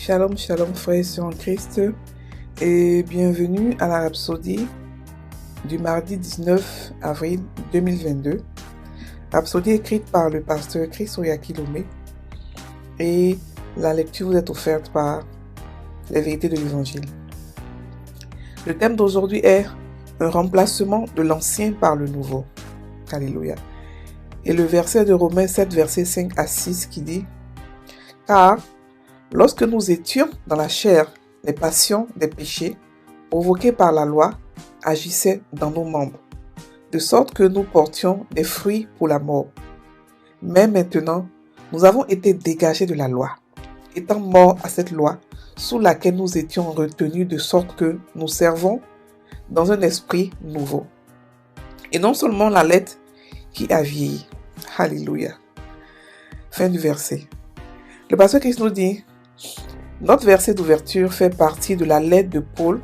Shalom, shalom frères et sœurs en Christ et bienvenue à la Rhapsodie du mardi 19 avril 2022. Rhapsodie écrite par le pasteur Chris Oyakilome et la lecture vous est offerte par les vérités de l'évangile. Le thème d'aujourd'hui est un remplacement de l'ancien par le nouveau. Alléluia. Et le verset de Romains 7, verset 5 à 6 qui dit « Car lorsque nous étions dans la chair, les passions des péchés, provoquées par la loi, agissaient dans nos membres, de sorte que nous portions des fruits pour la mort. Mais maintenant, nous avons été dégagés de la loi, étant morts à cette loi, sous laquelle nous étions retenus de sorte que nous servons dans un esprit nouveau. Et non seulement la lettre qui a vieilli. Alléluia. » Fin du verset. Le pasteur Christ nous dit, notre verset d'ouverture fait partie de la lettre de Paul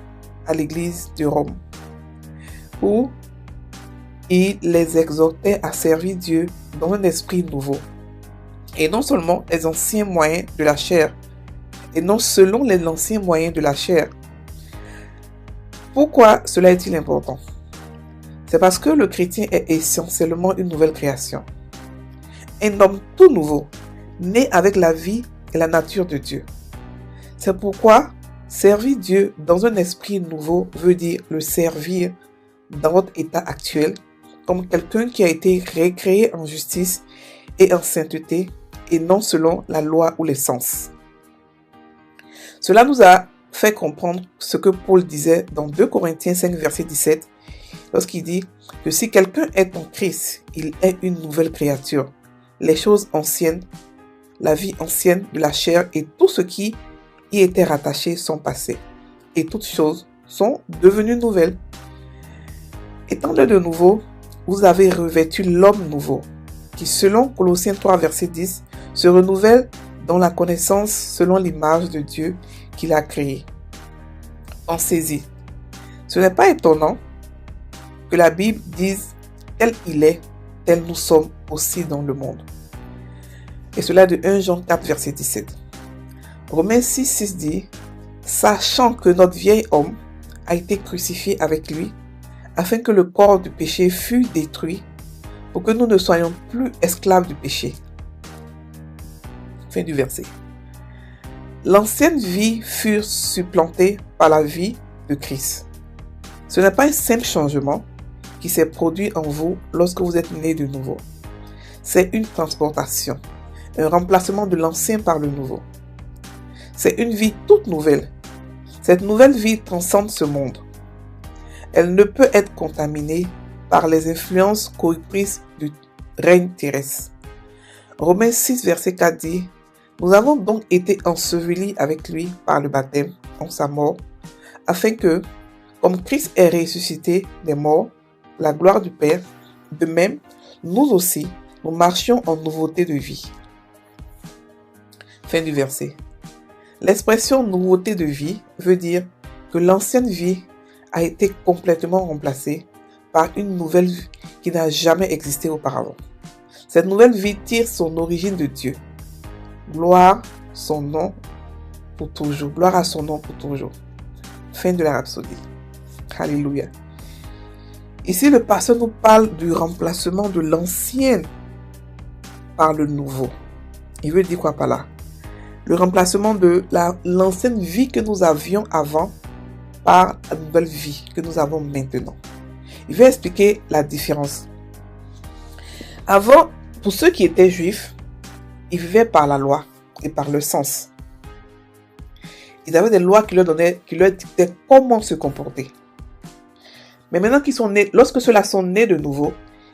à l'église de Rome, où il les exhortait à servir Dieu dans un esprit nouveau, et non seulement les anciens moyens de la chair, et non selon les anciens moyens de la chair. Pourquoi cela est-il important? C'est parce que le chrétien est essentiellement une nouvelle création, un homme tout nouveau, né avec la vie et la nature de Dieu. C'est pourquoi servir Dieu dans un esprit nouveau veut dire le servir dans votre état actuel comme quelqu'un qui a été recréé en justice et en sainteté et non selon la loi ou les sens. Cela nous a fait comprendre ce que Paul disait dans 2 Corinthiens 5 verset 17 lorsqu'il dit que si quelqu'un est en Christ, il est une nouvelle créature. Les choses anciennes, la vie ancienne de la chair et tout ce qui y étaient rattachés sont passés, et toutes choses sont devenues nouvelles. Étant né de nouveau, vous avez revêtu l'homme nouveau, qui selon Colossiens 3 verset 10, se renouvelle dans la connaissance selon l'image de Dieu qu'il a créé. Pensez-y. Ce n'est pas étonnant que la Bible dise tel il est, tel nous sommes aussi dans le monde. Et cela de 1 Jean 4 verset 17. Romains 6, 6 dit « Sachant que notre vieil homme a été crucifié avec lui, afin que le corps du péché fût détruit, pour que nous ne soyons plus esclaves du péché. » Fin du verset. L'ancienne vie fut supplantée par la vie de Christ. Ce n'est pas un simple changement qui s'est produit en vous lorsque vous êtes né de nouveau. C'est une transportation, un remplacement de l'ancien par le nouveau. C'est une vie toute nouvelle. Cette nouvelle vie transcende ce monde. Elle ne peut être contaminée par les influences corruptrices du règne terrestre. Romains 6, verset 4 dit « Nous avons donc été ensevelis avec lui par le baptême en sa mort, afin que, comme Christ est ressuscité des morts, la gloire du Père, de même, nous aussi, nous marchions en nouveauté de vie. » Fin du verset. L'expression nouveauté de vie veut dire que l'ancienne vie a été complètement remplacée par une nouvelle vie qui n'a jamais existé auparavant. Cette nouvelle vie tire son origine de Dieu. Gloire son nom pour toujours. Gloire à son nom pour toujours. Fin de la Rhapsodie. Alléluia. Ici, le pasteur nous parle du remplacement de l'ancien par le nouveau. Il veut dire quoi par là? Le remplacement de l'ancienne vie que nous avions avant par la nouvelle vie que nous avons maintenant. Il veut expliquer la différence. Avant, pour ceux qui étaient juifs, ils vivaient par la loi et par le sens. Ils avaient des lois qui leur dictaient comment se comporter. Mais maintenant qu'ils sont nés, lorsque ceux-là sont nés de nouveau,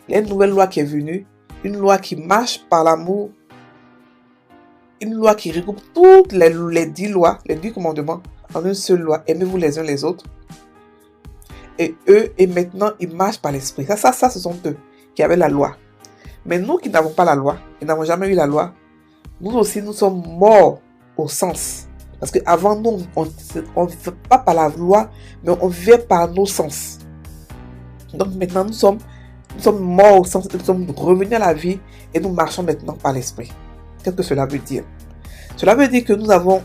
il y a une nouvelle loi qui est venue, une loi qui marche par l'amour, une loi qui regroupe toutes les 10 lois, les 10 commandements en une seule loi. Aimez-vous les uns les autres. Et maintenant, ils marchent par l'esprit. Ça, ce sont eux qui avaient la loi. Mais nous qui n'avons pas la loi, et n'avons jamais eu la loi, nous aussi, nous sommes morts au sens. Parce qu'avant, nous, on ne vivait pas par la loi, mais on vivait par nos sens. Donc maintenant, nous sommes morts au sens, nous sommes revenus à la vie et nous marchons maintenant par l'esprit. Qu'est-ce que cela veut dire? Cela veut dire que nous avons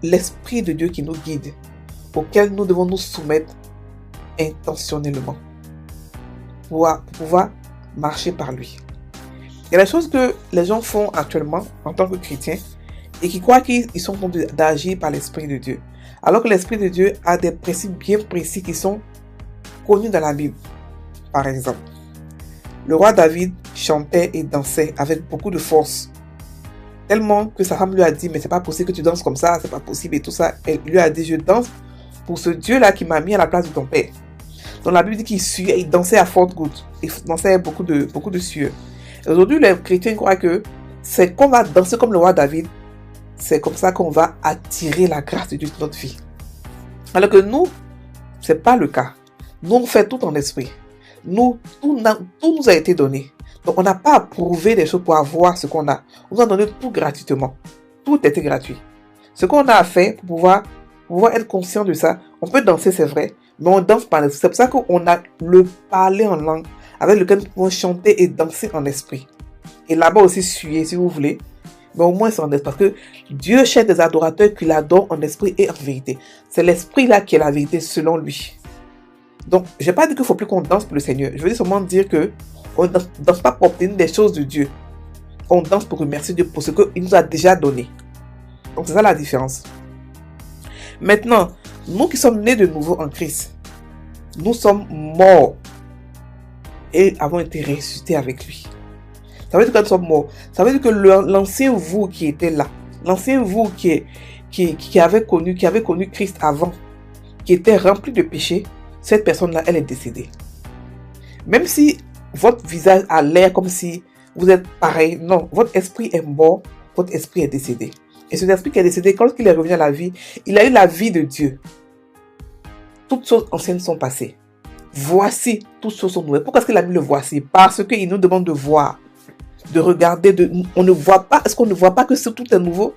l'Esprit de Dieu qui nous guide, auquel nous devons nous soumettre intentionnellement pour pouvoir marcher par lui. Il y a des choses que les gens font actuellement en tant que chrétiens et qui croient qu'ils sont capables d'agir par l'Esprit de Dieu. Alors que l'Esprit de Dieu a des principes bien précis qui sont connus dans la Bible. Par exemple, le roi David chantait et dansait avec beaucoup de force. Tellement que sa femme lui a dit, mais c'est pas possible que tu danses comme ça, c'est pas possible et tout ça. Elle lui a dit, je danse pour ce Dieu-là qui m'a mis à la place de ton père. Donc la Bible dit qu'il suait, il dansait à forte goutte. Il dansait beaucoup de sueur. Aujourd'hui, les chrétiens croient que c'est qu'on va danser comme le roi David. C'est comme ça qu'on va attirer la grâce de Dieu dans notre vie. Alors que nous, c'est pas le cas. Nous, on fait tout en esprit. Nous, tout nous a été donné. Donc, on n'a pas à prouver des choses pour avoir ce qu'on a. On nous a donné tout gratuitement. Tout était gratuit. Ce qu'on a à faire pour pouvoir être conscient de ça, on peut danser, c'est vrai, mais on danse par l'esprit. C'est pour ça qu'on a le parler en langue, avec lequel nous pouvons chanter et danser en esprit. Et là-bas aussi suer, si vous voulez. Mais au moins, c'est en esprit. Parce que Dieu cherche des adorateurs qui l'adorent en esprit et en vérité. C'est l'esprit-là qui est la vérité selon lui. Donc, je n'ai pas dit qu'il ne faut plus qu'on danse pour le Seigneur. Je veux seulement dire que on ne danse pas pour obtenir des choses de Dieu. On danse pour remercier Dieu pour ce qu'il nous a déjà donné. Donc, c'est ça la différence. Maintenant, nous qui sommes nés de nouveau en Christ, nous sommes morts et avons été ressuscités avec lui. Ça veut dire que nous sommes morts. Ça veut dire que l'ancien vous qui était là, l'ancien vous qui avait connu Christ avant, qui était rempli de péché, cette personne-là, elle est décédée. Même si votre visage a l'air comme si vous êtes pareil, non, votre esprit est mort, votre esprit est décédé. Et cet esprit qui est décédé, quand il est revenu à la vie, il a eu la vie de Dieu. Toutes choses anciennes sont passées. Voici, toutes choses sont nouvelles. Pourquoi est-ce qu'il a mis le voici? Parce qu'il nous demande de voir, de regarder, on ne voit pas, est-ce qu'on ne voit pas que tout est nouveau?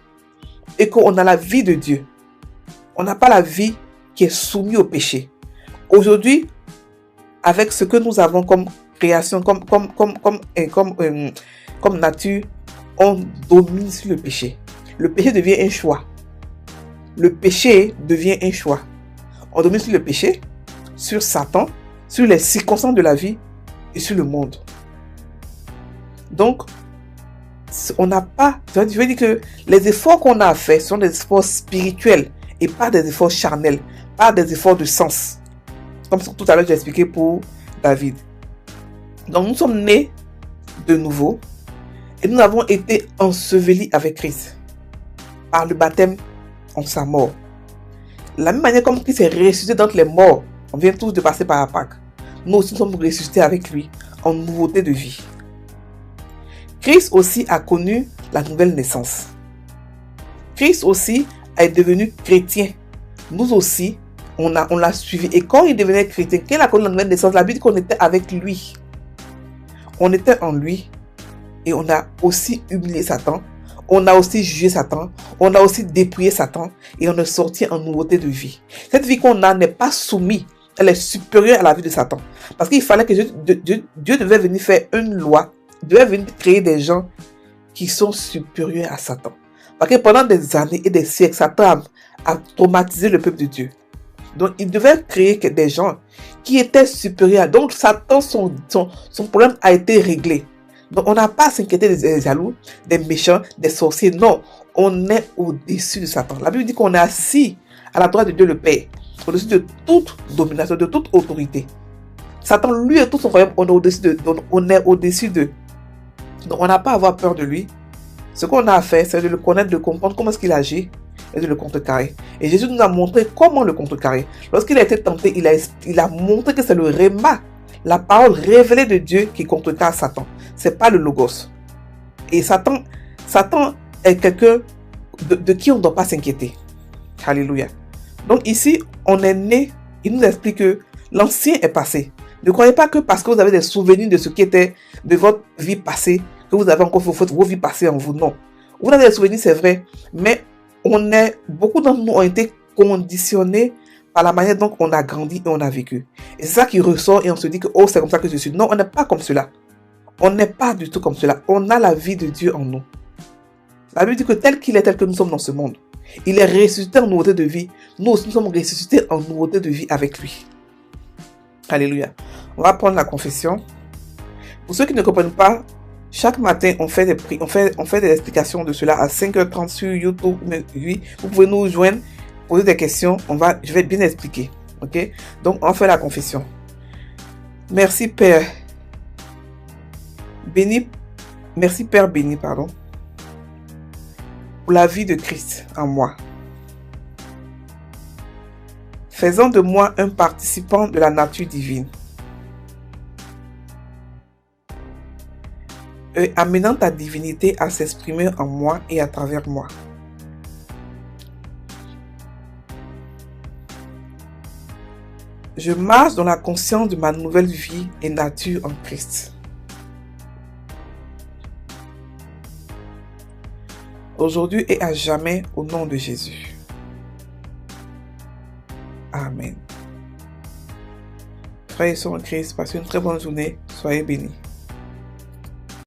Et qu'on a la vie de Dieu. On n'a pas la vie qui est soumise au péché. Aujourd'hui, avec ce que nous avons comme création, comme nature, on domine sur le péché. Le péché devient un choix. Le péché devient un choix. On domine sur le péché, sur Satan, sur les circonstances de la vie et sur le monde. Donc, on n'a pas... Je veux dire que les efforts qu'on a à faire sont des efforts spirituels et pas des efforts charnels, pas des efforts de sens. Comme tout à l'heure, j'ai expliqué pour David. Donc, nous sommes nés de nouveau et nous avons été ensevelis avec Christ par le baptême en sa mort. De la même manière comme Christ est ressuscité d'entre les morts, on vient tous de passer par la Pâque. Nous aussi nous sommes ressuscités avec lui en nouveauté de vie. Christ aussi a connu la nouvelle naissance. Christ aussi est devenu chrétien. Nous aussi, on l'a suivi. Et quand il devenait chrétien, quand il a connu la nouvelle naissance, la Bible dit qu'on était avec lui. On était en lui et on a aussi humilié Satan. On a aussi jugé Satan, on a aussi dépouillé Satan et on est sorti en nouveauté de vie. Cette vie qu'on a n'est pas soumise, elle est supérieure à la vie de Satan. Parce qu'il fallait que Dieu devait venir faire une loi, devait venir créer des gens qui sont supérieurs à Satan. Parce que pendant des années et des siècles, Satan a traumatisé le peuple de Dieu. Donc il devait créer des gens qui étaient supérieurs. Donc Satan, son problème a été réglé. Donc, on n'a pas à s'inquiéter des jaloux, des méchants, des sorciers. Non, on est au-dessus de Satan. La Bible dit qu'on est assis à la droite de Dieu le Père, au-dessus de toute domination, de toute autorité. Satan, lui et tout son royaume, on est au-dessus d'eux. Donc, on n'a pas à avoir peur de lui. Ce qu'on a à faire, c'est de le connaître, de comprendre comment est-ce qu'il agit et de le contrecarrer. Et Jésus nous a montré comment le contrecarrer. Lorsqu'il a été tenté, il a montré que c'est le réma, la parole révélée de Dieu qui contrecarre Satan. C'est pas le logos. Et Satan est quelqu'un de qui on ne doit pas s'inquiéter. Alléluia. Donc ici, on est né, il nous explique que l'ancien est passé. Ne croyez pas que parce que vous avez des souvenirs de ce qui était de votre vie passée, que vous avez encore vos vies passées en vous. Non. Vous avez des souvenirs, c'est vrai, mais beaucoup d'entre nous ont été conditionnés par la manière dont on a grandi et on a vécu. Et c'est ça qui ressort et on se dit que oh, c'est comme ça que je suis. Non, on n'est pas comme cela. On n'est pas du tout comme cela. On a la vie de Dieu en nous. La Bible dit que tel qu'il est, tel que nous sommes dans ce monde. Il est ressuscité en nouveauté de vie. Nous aussi, nous sommes ressuscités en nouveauté de vie avec lui. Alléluia. On va prendre la confession. Pour ceux qui ne comprennent pas, chaque matin, on fait des explications de cela à 5h30 sur YouTube. Mais oui, vous pouvez nous joindre, poser des questions. Je vais bien expliquer. Ok? Donc, on fait la confession. Merci Père. Merci Père béni, pardon, pour la vie de Christ en moi. Faisant de moi un participant de la nature divine. Et amenant ta divinité à s'exprimer en moi et à travers moi. Je marche dans la conscience de ma nouvelle vie et nature en Christ. Aujourd'hui et à jamais, au nom de Jésus. Amen. Frères et sœurs en Christ, passez une très bonne journée. Soyez bénis.